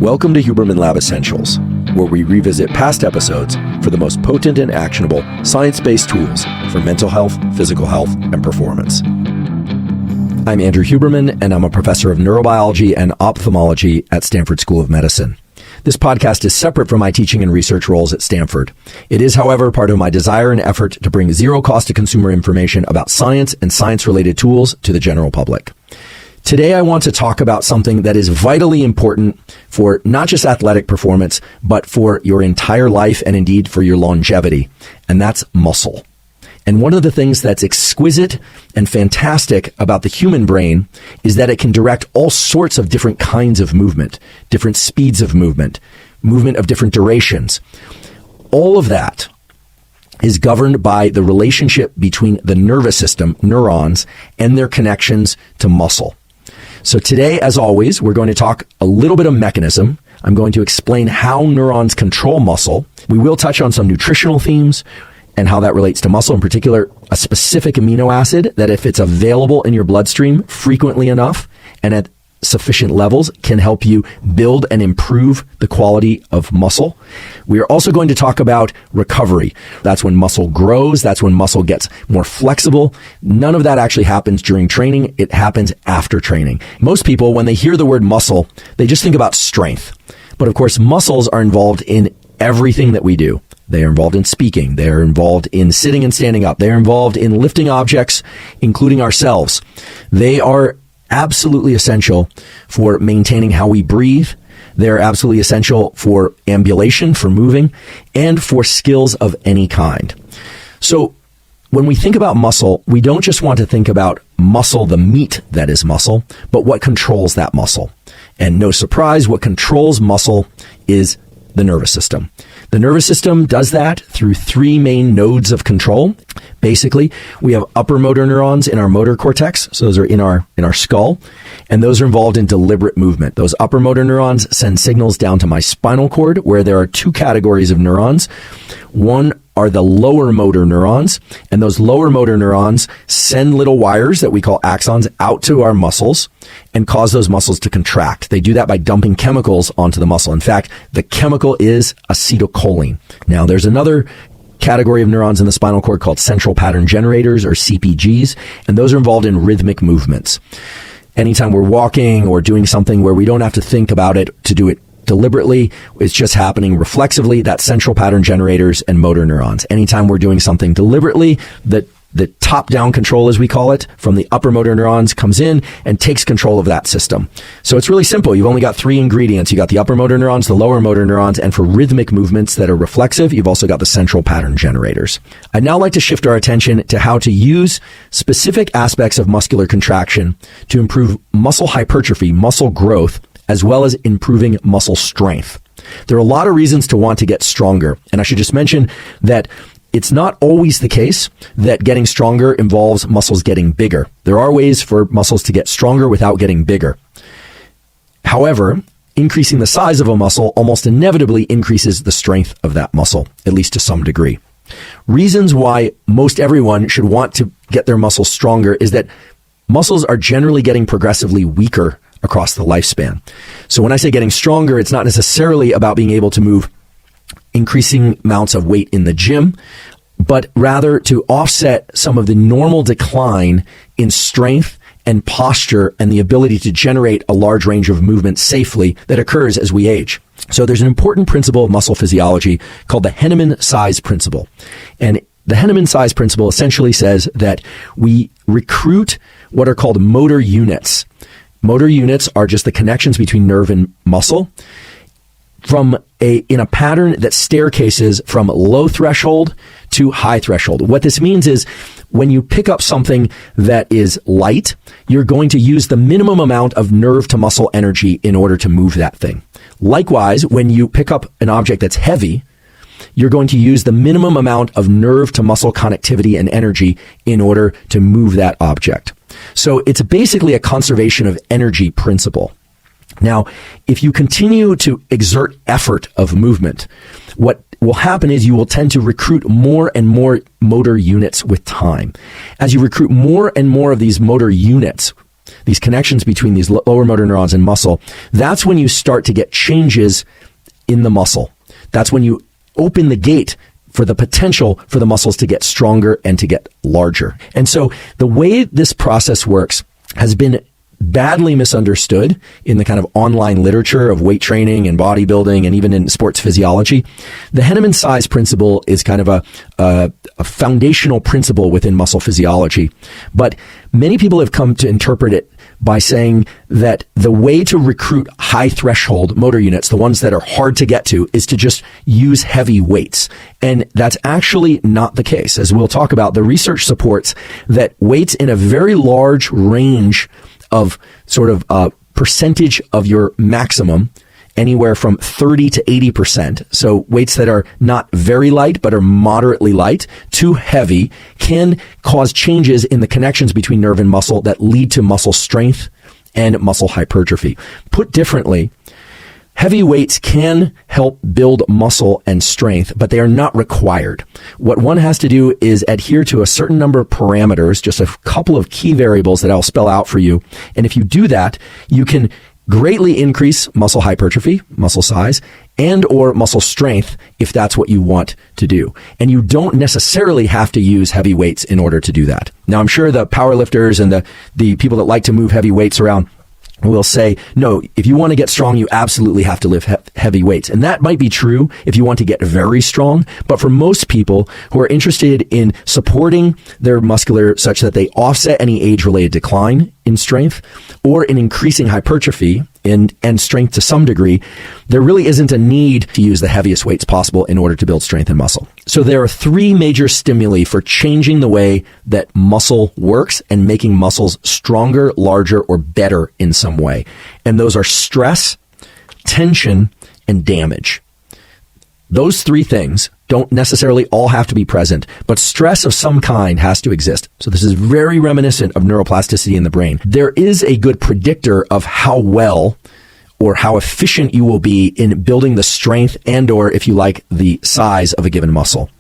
Welcome to Huberman Lab Essentials, where we revisit past episodes for the most potent and actionable science-based tools for mental health, physical health, and performance. I'm Andrew Huberman, and I'm a professor of neurobiology and ophthalmology at Stanford School of Medicine. This podcast is separate from my teaching and research roles at Stanford. It is, however, part of my desire and effort to bring zero cost to consumer information about science and science-related tools to the general public. Today, I want to talk about something that is vitally important for not just athletic performance, but for your entire life and indeed for your longevity, and that's muscle. And one of the things that's exquisite and fantastic about the human brain is that it can direct all sorts of different kinds of movement, different speeds of movement of different durations. All of that is governed by the relationship between the nervous system, neurons, and their connections to muscle. So today, as always, we're going to talk a little bit of mechanism. I'm going to explain how neurons control muscle. We will touch on some nutritional themes and how that relates to muscle, in particular, a specific amino acid that if it's available in your bloodstream frequently enough and at sufficient levels can help you build and improve the quality of muscle. We are also going to talk about recovery. That's when muscle grows. That's when muscle gets more flexible. None of that actually happens during training. It happens after training. Most people, when they hear the word muscle, they just think about strength. But of course, muscles are involved in everything that we do. They are involved in speaking. They are involved in sitting and standing up. They are involved in lifting objects, including ourselves. They are absolutely essential for maintaining how we breathe. They're absolutely essential for ambulation, for moving, and for skills of any kind. So when we think about muscle, we don't just want to think about muscle, the meat that is muscle, but what controls that muscle. And no surprise, what controls muscle is the nervous system. The nervous system does that through three main nodes of control. Basically, we have upper motor neurons in our motor cortex. So those are in our skull, and those are involved in deliberate movement. Those upper motor neurons send signals down to my spinal cord, where there are two categories of neurons. One are the lower motor neurons, and those lower motor neurons send little wires that we call axons out to our muscles and cause those muscles to contract. They do that by dumping chemicals onto the muscle. In fact, the chemical is acetylcholine. Now, there's another category of neurons in the spinal cord called central pattern generators, or CPGs, and those are involved in rhythmic movements. Anytime we're walking or doing something where we don't have to think about it to do it deliberately, it's just happening reflexively. That's central pattern generators and motor neurons. Anytime we're doing something deliberately, the top-down control, as we call it, from the upper motor neurons comes in and takes control of that system. So it's really simple. You've only got three ingredients. You got the upper motor neurons, the lower motor neurons, and for rhythmic movements that are reflexive, you've also got the central pattern generators. I'd now like to shift our attention to how to use specific aspects of muscular contraction to improve muscle hypertrophy, muscle growth, as well as improving muscle strength. There are a lot of reasons to want to get stronger. And I should just mention that it's not always the case that getting stronger involves muscles getting bigger. There are ways for muscles to get stronger without getting bigger. However, increasing the size of a muscle almost inevitably increases the strength of that muscle, at least to some degree. Reasons why most everyone should want to get their muscles stronger is that muscles are generally getting progressively weaker across the lifespan. So when I say getting stronger, it's not necessarily about being able to move increasing amounts of weight in the gym, but rather to offset some of the normal decline in strength and posture and the ability to generate a large range of movement safely that occurs as we age. So there's an important principle of muscle physiology called the Henneman size principle. And the Henneman size principle essentially says that we recruit what are called motor units. Motor units are just the connections between nerve and muscle in a pattern that staircases from low threshold to high threshold. What this means is when you pick up something that is light, you're going to use the minimum amount of nerve to muscle energy in order to move that thing. Likewise, when you pick up an object that's heavy, you're going to use the minimum amount of nerve to muscle connectivity and energy in order to move that object. So it's basically a conservation of energy principle. Now, if you continue to exert effort of movement, what will happen is you will tend to recruit more and more motor units with time. As you recruit more and more of these motor units, these connections between these lower motor neurons and muscle, that's when you start to get changes in the muscle. That's when you open the gate for the potential for the muscles to get stronger and to get larger. And so the way this process works has been badly misunderstood in the kind of online literature of weight training and bodybuilding and even in sports physiology. The Henneman size principle is kind of a foundational principle within muscle physiology. But many people have come to interpret it by saying that the way to recruit high threshold motor units, the ones that are hard to get to, is to just use heavy weights. And that's actually not the case. As we'll talk about, the research supports that weights in a very large range of sort of percentage of your maximum, anywhere from 30 to 80%. So weights that are not very light, but are moderately light to heavy, can cause changes in the connections between nerve and muscle that lead to muscle strength and muscle hypertrophy. Put differently, heavy weights can help build muscle and strength, but they are not required. What one has to do is adhere to a certain number of parameters, just a couple of key variables that I'll spell out for you. And if you do that, you can greatly increase muscle hypertrophy, muscle size, and or muscle strength if that's what you want to do. And you don't necessarily have to use heavy weights in order to do that. Now, I'm sure the powerlifters and the people that like to move heavy weights around will say, no, if you want to get strong, you absolutely have to lift heavy weights. And that might be true if you want to get very strong. But for most people who are interested in supporting their muscular such that they offset any age-related decline in strength or in increasing hypertrophy and strength to some degree, there really isn't a need to use the heaviest weights possible in order to build strength and muscle. So there are three major stimuli for changing the way that muscle works and making muscles stronger, larger, or better in some way. And those are stress, tension, and damage. Those three things don't necessarily all have to be present, but stress of some kind has to exist. So this is very reminiscent of neuroplasticity in the brain. There is a good predictor of how well or how efficient you will be in building the strength and or, if you like, the size of a given muscle.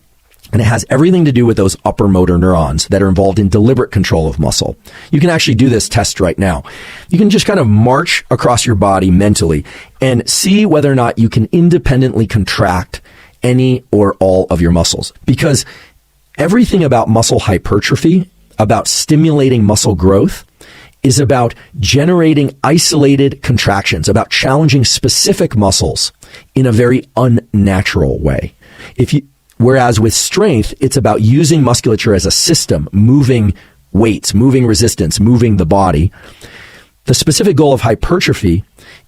And it has everything to do with those upper motor neurons that are involved in deliberate control of muscle. You can actually do this test right now. You can just kind of march across your body mentally and see whether or not you can independently contract any or all of your muscles. Because everything about muscle hypertrophy, about stimulating muscle growth, is about generating isolated contractions, about challenging specific muscles in a very unnatural way. Whereas with strength, it's about using musculature as a system, moving weights, moving resistance, moving the body. The specific goal of hypertrophy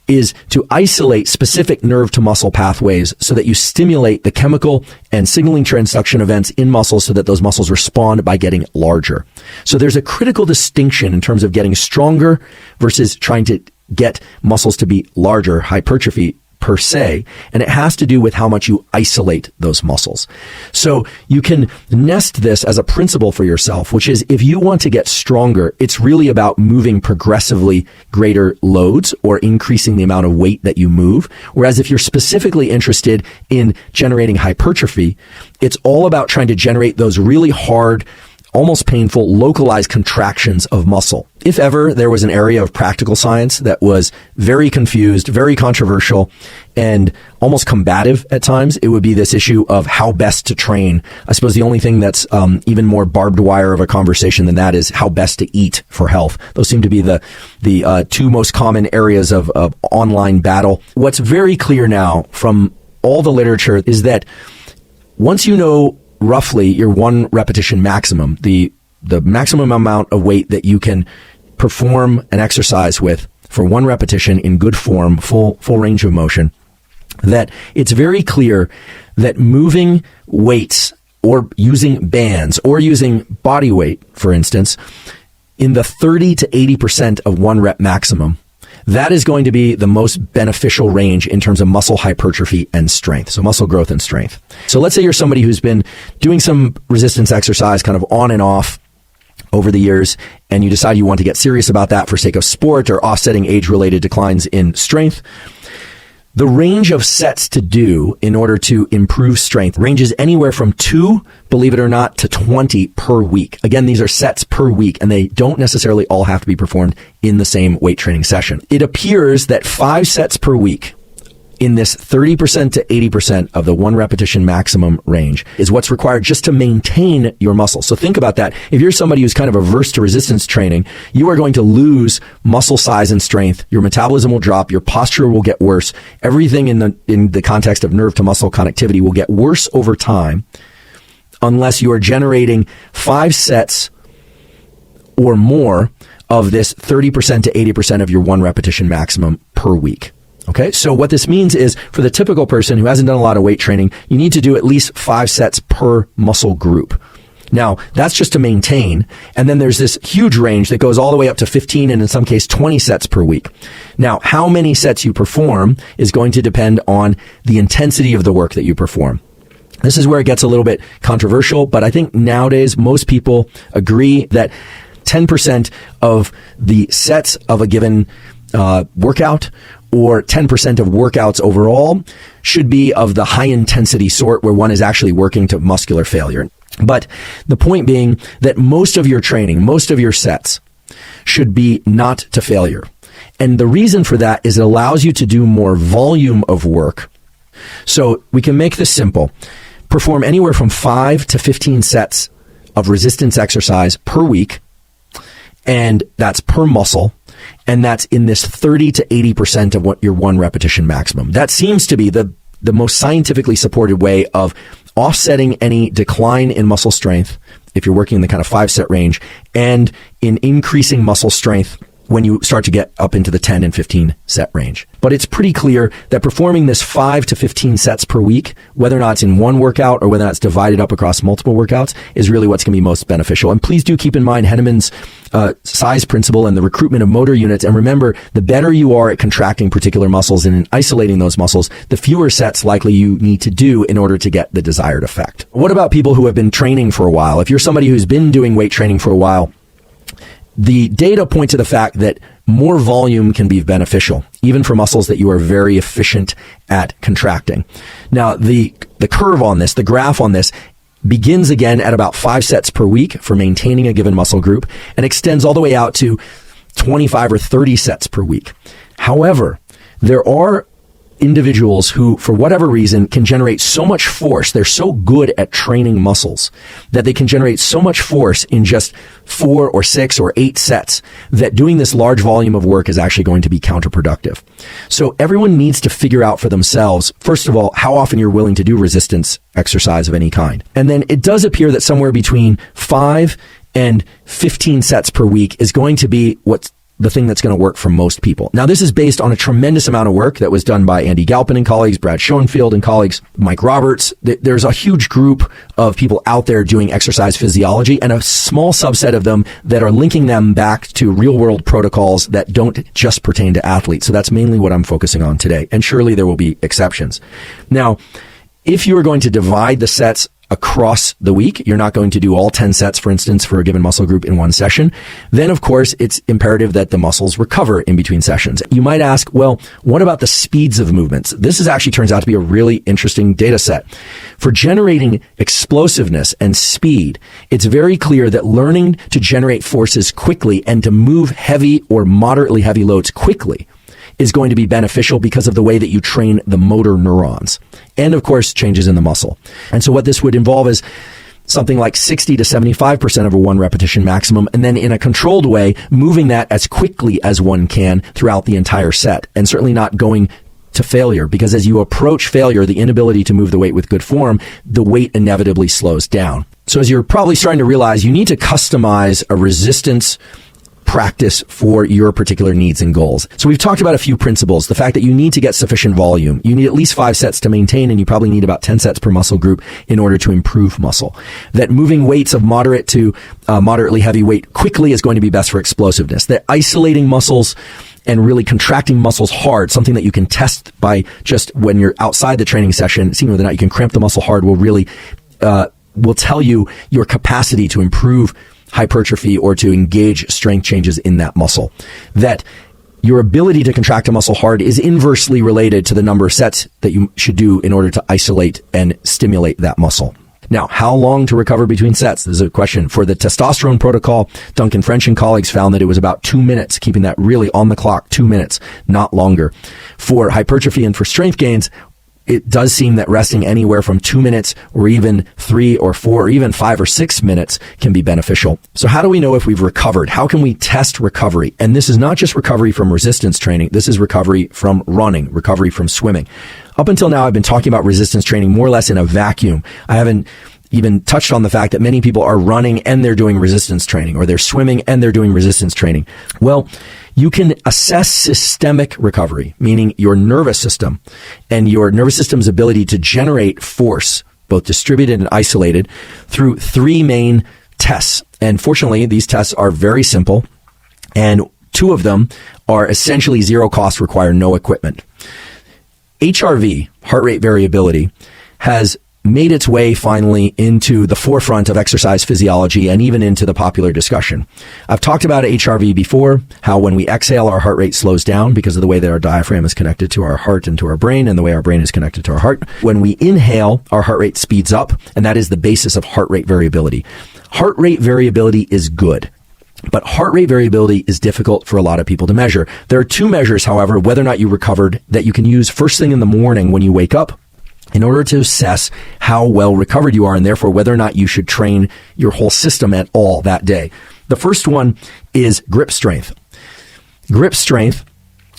is to isolate specific nerve to muscle pathways so that you stimulate the chemical and signaling transduction events in muscles so that those muscles respond by getting larger. So there's a critical distinction in terms of getting stronger versus trying to get muscles to be larger, hypertrophy per se, and it has to do with how much you isolate those muscles. So you can nest this as a principle for yourself, which is if you want to get stronger, it's really about moving progressively greater loads or increasing the amount of weight that you move. Whereas if you're specifically interested in generating hypertrophy, it's all about trying to generate those really hard, almost painful, localized contractions of muscle. If ever there was an area of practical science that was very confused, very controversial, and almost combative at times, it would be this issue of how best to train. I suppose the only thing that's even more barbed wire of a conversation than that is how best to eat for health. Those seem to be the two most common areas of online battle. What's very clear now from all the literature is that once you know roughly your one repetition maximum, the maximum amount of weight that you can perform an exercise with for one repetition in good form, full range of motion, that it's very clear that moving weights or using bands or using body weight, for instance, in the 30 to 80% of one rep maximum, that is going to be the most beneficial range in terms of muscle hypertrophy and strength. So muscle growth and strength. So let's say you're somebody who's been doing some resistance exercise kind of on and off over the years, and you decide you want to get serious about that for sake of sport or offsetting age-related declines in strength. The range of sets to do in order to improve strength ranges anywhere from 2, believe it or not, to 20 per week. Again, these are sets per week, and they don't necessarily all have to be performed in the same weight training session. It appears that 5 sets per week in this 30% to 80% of the 1 repetition maximum range is what's required just to maintain your muscle. So think about that. If you're somebody who's kind of averse to resistance training, you are going to lose muscle size and strength. Your metabolism will drop. Your posture will get worse. Everything in the context of nerve to muscle connectivity will get worse over time unless you are generating 5 sets or more of this 30% to 80% of your 1 repetition maximum per week. Okay, so what this means is for the typical person who hasn't done a lot of weight training, you need to do at least 5 sets per muscle group. Now, that's just to maintain. And then there's this huge range that goes all the way up to 15 and in some case 20 sets per week. Now, how many sets you perform is going to depend on the intensity of the work that you perform. This is where it gets a little bit controversial, but I think nowadays most people agree that 10% of the sets of a given workout or 10% of workouts overall should be of the high intensity sort where one is actually working to muscular failure. But the point being that most of your training, most of your sets should be not to failure. And the reason for that is it allows you to do more volume of work. So we can make this simple. Perform anywhere from 5 to 15 sets of resistance exercise per week, and that's per muscle. And that's in this 30 to 80% of what your 1 repetition maximum. That seems to be the most scientifically supported way of offsetting any decline in muscle strength if you're working in the kind of 5-set range, and in increasing muscle strength when you start to get up into the 10 and 15 set range. But it's pretty clear that performing this 5 to 15 sets per week, whether or not it's in one workout or whether or not it's divided up across multiple workouts, is really what's going to be most beneficial. And please do keep in mind Henneman's size principle and the recruitment of motor units. And remember, the better you are at contracting particular muscles and in isolating those muscles, the fewer sets likely you need to do in order to get the desired effect. What about people who have been training for a while? If you're somebody who's been doing weight training for a while, the data point to the fact that more volume can be beneficial, even for muscles that you are very efficient at contracting. Now, the curve on this, the graph on this, begins again at about 5 sets per week for maintaining a given muscle group and extends all the way out to 25 or 30 sets per week. However, there are individuals who, for whatever reason, can generate so much force. They're so good at training muscles that they can generate so much force in just 4 or 6 or 8 sets that doing this large volume of work is actually going to be counterproductive. So everyone needs to figure out for themselves, first of all, how often you're willing to do resistance exercise of any kind. And then it does appear that somewhere between 5 and 15 sets per week is going to be what's the thing that's going to work for most people. Now, this is based on a tremendous amount of work that was done by Andy Galpin and colleagues, Brad Schoenfield and colleagues, Mike Roberts. There's a huge group of people out there doing exercise physiology and a small subset of them that are linking them back to real world protocols that don't just pertain to athletes. So that's mainly what I'm focusing on today. And surely there will be exceptions. Now, if you are going to divide the sets across the week, you're not going to do all 10 sets, for instance, for a given muscle group in one session, then of course it's imperative that the muscles recover in between sessions. You might ask, well, what about the speeds of movements? This is actually turns out to be a really interesting data set. For generating explosiveness and speed, it's very clear that learning to generate forces quickly and to move heavy or moderately heavy loads quickly is going to be beneficial because of the way that you train the motor neurons. And of course, changes in the muscle. And so what this would involve is something like 60 to 75% of a 1 repetition maximum, and then in a controlled way, moving that as quickly as one can throughout the entire set, and certainly not going to failure, because as you approach failure, the inability to move the weight with good form, the weight inevitably slows down. So as you're probably starting to realize, you need to customize a resistance practice for your particular needs and goals. So we've talked about a few principles. The fact that you need to get sufficient volume. You need at least 5 sets to maintain, and you probably need about 10 sets per muscle group in order to improve muscle. That moving weights of moderate to moderately heavy weight quickly is going to be best for explosiveness. That isolating muscles and really contracting muscles hard, something that you can test by just when you're outside the training session, seeing whether or not you can cramp the muscle hard will really will tell you your capacity to improve hypertrophy or to engage strength changes in that muscle. That your ability to contract a muscle hard is inversely related to the number of sets that you should do in order to isolate and stimulate that muscle. Now, how long to recover between sets? This is a question. For the testosterone protocol, Duncan French and colleagues found that it was about 2 minutes, keeping that really on the clock, 2 minutes, not longer. For hypertrophy and for strength gains, it does seem that resting anywhere from 2 minutes or even 3 or 4 or even 5 or 6 minutes can be beneficial. So how do we know if we've recovered? How can we test recovery? And this is not just recovery from resistance training. This is recovery from running, recovery from swimming. Up until now, I've been talking about resistance training more or less in a vacuum. I haven't even touched on the fact that many people are running and they're doing resistance training, or they're swimming and they're doing resistance training. Well, you can assess systemic recovery, meaning your nervous system and your nervous system's ability to generate force, both distributed and isolated, through 3 main tests. And fortunately, these tests are very simple, and 2 of them are essentially zero cost, require no equipment. HRV, heart rate variability, has made its way finally into the forefront of exercise physiology and even into the popular discussion. I've talked about HRV before, how when we exhale, our heart rate slows down because of the way that our diaphragm is connected to our heart and to our brain, and the way our brain is connected to our heart. When we inhale, our heart rate speeds up, and that is the basis of heart rate variability. Heart rate variability is good, but heart rate variability is difficult for a lot of people to measure. There are 2 measures, however, whether or not you recovered, that you can use first thing in the morning when you wake up, in order to assess how well recovered you are, and therefore whether or not you should train your whole system at all that day. The first one is grip strength. Grip strength,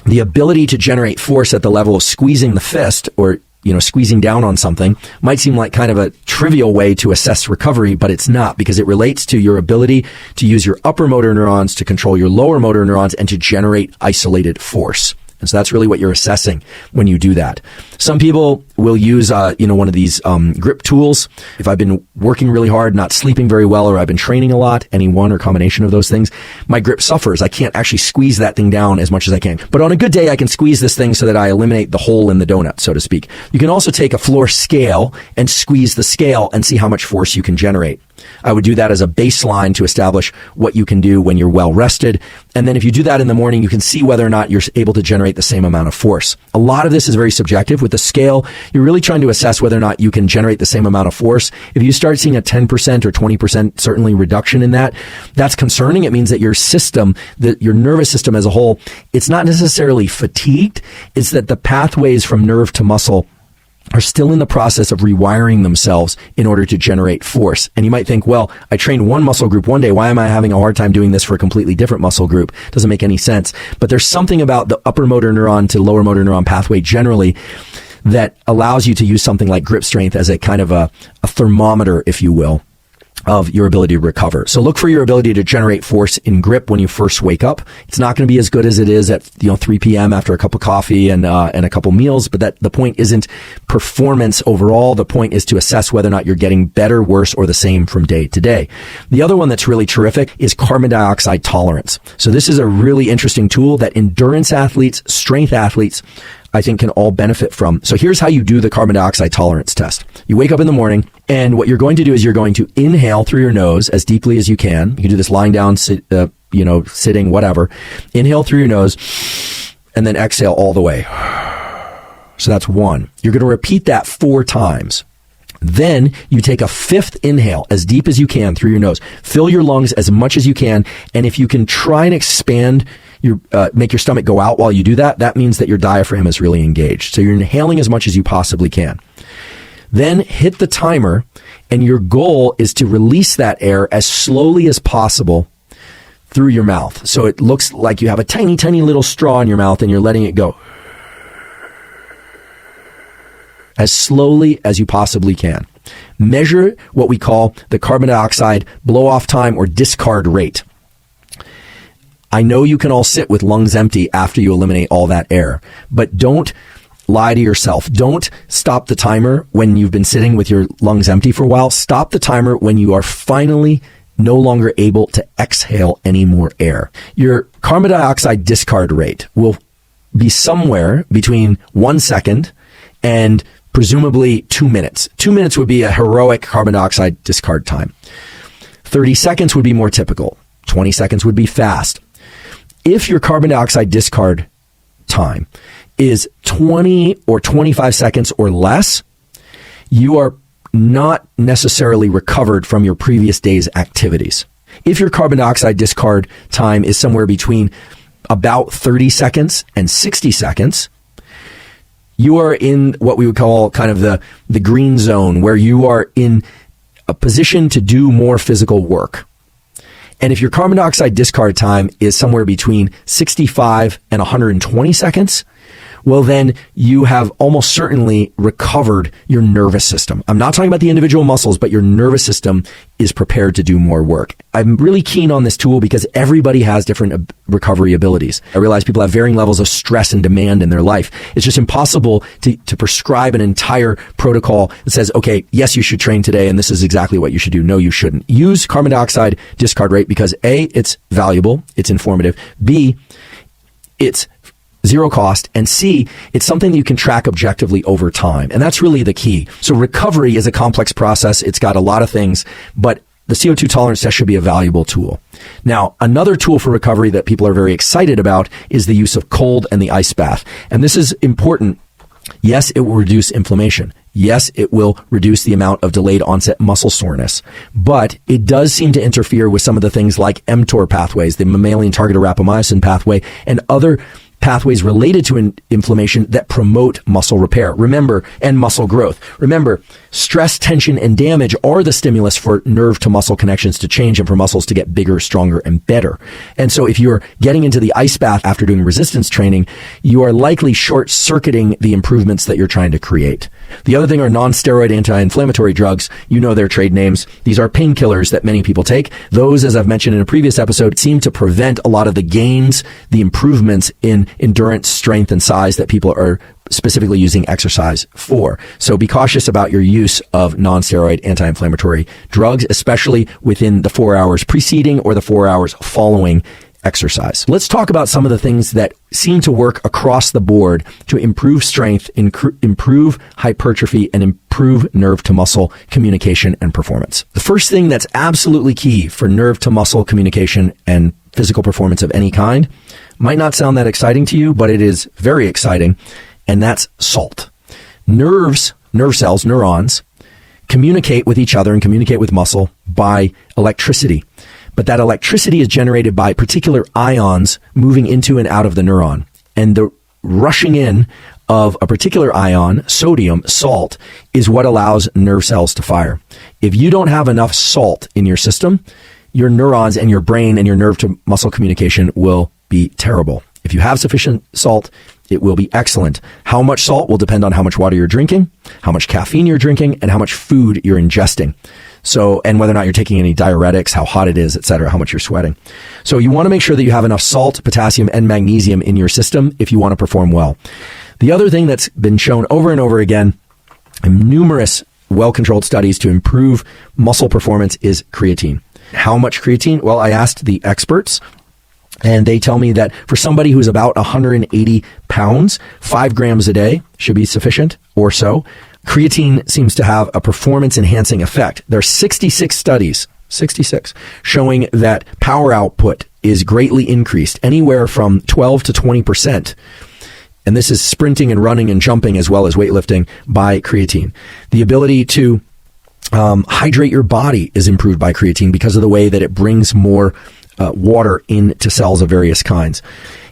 the ability to generate force at the level of squeezing the fist, or squeezing down on something, might seem like kind of a trivial way to assess recovery, but it's not, because it relates to your ability to use your upper motor neurons to control your lower motor neurons and to generate isolated force. And so that's really what you're assessing when you do that. Some people will use, one of these grip tools. If I've been working really hard, not sleeping very well, or I've been training a lot, any one or combination of those things, my grip suffers. I can't actually squeeze that thing down as much as I can. But on a good day, I can squeeze this thing so that I eliminate the hole in the donut, so to speak. You can also take a floor scale and squeeze the scale and see how much force you can generate. I would do that as a baseline to establish what you can do when you're well rested. And then if you do that in the morning, you can see whether or not you're able to generate the same amount of force. A lot of this is very subjective. With the scale, you're really trying to assess whether or not you can generate the same amount of force. If you start seeing a 10% or 20% certainly reduction in that, that's concerning. It means that your system, your nervous system as a whole, it's not necessarily fatigued. It's that the pathways from nerve to muscle are still in the process of rewiring themselves in order to generate force. And you might think, well, I trained one muscle group one day. Why am I having a hard time doing this for a completely different muscle group? Doesn't make any sense. But there's something about the upper motor neuron to lower motor neuron pathway generally that allows you to use something like grip strength as a kind of a thermometer, if you will, of your ability to recover. So look for your ability to generate force in grip when you first wake up. It's not going to be as good as it is at 3 p.m. after a cup of coffee and a couple meals, but that the point isn't performance overall. The point is to assess whether or not you're getting better, worse, or the same from day to day. The other one that's really terrific is carbon dioxide tolerance. So this is a really interesting tool that endurance athletes, strength athletes, I think can all benefit from. So here's how you do the carbon dioxide tolerance test. You wake up in the morning, and what you're going to do is you're going to inhale through your nose as deeply as you can. You can do this lying down, sitting, whatever. Inhale through your nose, and then exhale all the way. So that's 1. You're going to repeat that 4 times. Then you take a 5th inhale as deep as you can through your nose. Fill your lungs as much as you can. And if you can try and expand make your stomach go out while you do that, that means that your diaphragm is really engaged. So you're inhaling as much as you possibly can. Then hit the timer, and your goal is to release that air as slowly as possible through your mouth. So it looks like you have a tiny, tiny little straw in your mouth and you're letting it go as slowly as you possibly can. Measure what we call the carbon dioxide blow-off time or discard rate. I know you can all sit with lungs empty after you eliminate all that air, but don't lie to yourself. Don't stop the timer when you've been sitting with your lungs empty for a while. Stop the timer when you are finally no longer able to exhale any more air. Your carbon dioxide discard rate will be somewhere between 1 second and presumably 2 minutes. 2 minutes would be a heroic carbon dioxide discard time. 30 seconds would be more typical. 20 seconds would be fast. if your carbon dioxide discard time is 20 or 25 seconds or less, you are not necessarily recovered from your previous day's activities. If your carbon dioxide discard time is somewhere between about 30 seconds and 60 seconds, you are in what we would call kind of the green zone, where you are in a position to do more physical work. And if your carbon dioxide discard time is somewhere between 65 and 120 seconds, well, then you have almost certainly recovered your nervous system. I'm not talking about the individual muscles, but your nervous system is prepared to do more work. I'm really keen on this tool because everybody has different recovery abilities. I realize people have varying levels of stress and demand in their life. It's just impossible to prescribe an entire protocol that says, okay, yes, you should train today, and this is exactly what you should do. No, you shouldn't. Use carbon dioxide discard rate because A, it's valuable, it's informative. B, it's zero cost, and C, it's something that you can track objectively over time. And that's really the key. So recovery is a complex process. It's got a lot of things, but the CO2 tolerance test should be a valuable tool. Now, another tool for recovery that people are very excited about is the use of cold and the ice bath. And this is important. Yes, it will reduce inflammation. Yes, it will reduce the amount of delayed onset muscle soreness, but it does seem to interfere with some of the things like mTOR pathways, the mammalian target rapamycin pathway, and other pathways related to inflammation that promote muscle repair. Remember, and muscle growth. Remember, stress, tension, and damage are the stimulus for nerve to muscle connections to change and for muscles to get bigger, stronger, and better. And so if you're getting into the ice bath after doing resistance training, you are likely short-circuiting the improvements that you're trying to create. The other thing are non-steroid anti-inflammatory drugs. You know their trade names. These are painkillers that many people take. Those, as I've mentioned in a previous episode, seem to prevent a lot of the gains, the improvements in endurance, strength, and size that people are specifically using exercise for. So be cautious about your use of non-steroid anti-inflammatory drugs, especially within the 4 hours preceding or the 4 hours following exercise. Let's talk about some of the things that seem to work across the board to improve strength, improve hypertrophy, and improve nerve to muscle communication and performance. The first thing that's absolutely key for nerve to muscle communication and physical performance of any kind might not sound that exciting to you, but it is very exciting, and that's salt. Nerve cells, neurons, communicate with each other and communicate with muscle by electricity. But that electricity is generated by particular ions moving into and out of the neuron. And the rushing in of a particular ion, sodium, salt, is what allows nerve cells to fire. If you don't have enough salt in your system, your neurons and your brain and your nerve to muscle communication will be terrible. If you have sufficient salt, it will be excellent. How much salt will depend on how much water you're drinking, how much caffeine you're drinking, and how much food you're ingesting. So, and whether or not you're taking any diuretics, how hot it is, etc., how much you're sweating. So you want to make sure that you have enough salt, potassium, and magnesium in your system if you want to perform well. The other thing that's been shown over and over again in numerous well-controlled studies to improve muscle performance is creatine. How much creatine? Well, I asked the experts, and they tell me that for somebody who's about 180 pounds, 5 grams a day should be sufficient or so. Creatine seems to have a performance-enhancing effect. There are 66 studies, 66, showing that power output is greatly increased, anywhere from 12 to 20%. And this is sprinting and running and jumping as well as weightlifting by creatine. The ability to hydrate your body is improved by creatine because of the way that it brings more water into cells of various kinds.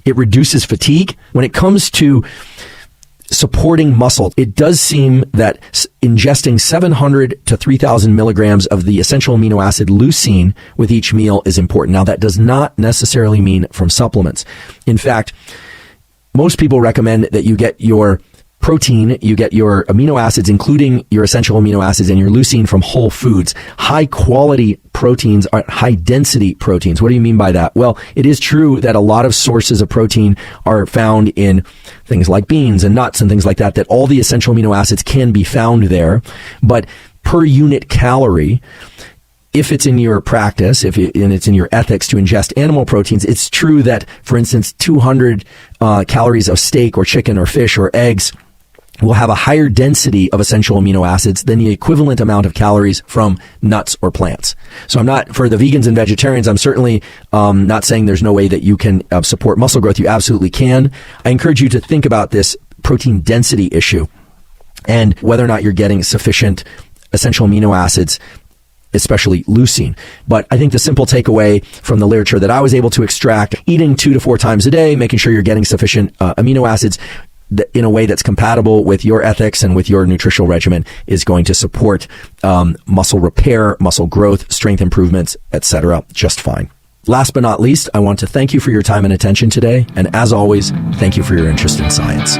It reduces fatigue. When it comes to supporting muscle, it does seem that ingesting 700 to 3,000 milligrams of the essential amino acid leucine with each meal is important. Now, that does not necessarily mean from supplements. In fact, most people recommend that you get your protein, you get your amino acids, including your essential amino acids and your leucine, from whole foods. High quality proteins are high density proteins. What do you mean by that? Well, it is true that a lot of sources of protein are found in things like beans and nuts and things like that, that all the essential amino acids can be found there. But per unit calorie, if it's in your practice, and it's in your ethics to ingest animal proteins, it's true that, for instance, 200 calories of steak or chicken or fish or eggs will have a higher density of essential amino acids than the equivalent amount of calories from nuts or plants. So I'm not, for the vegans and vegetarians, I'm certainly not saying there's no way that you can support muscle growth. You absolutely can. I encourage you to think about this protein density issue and whether or not you're getting sufficient essential amino acids, especially leucine. But I think the simple takeaway from the literature that I was able to extract, eating 2 to 4 times a day, making sure you're getting sufficient amino acids in a way that's compatible with your ethics and with your nutritional regimen is going to support muscle repair, muscle growth, strength improvements, etc. just fine. Last but not least, I want to thank you for your time and attention today. And as always, thank you for your interest in science.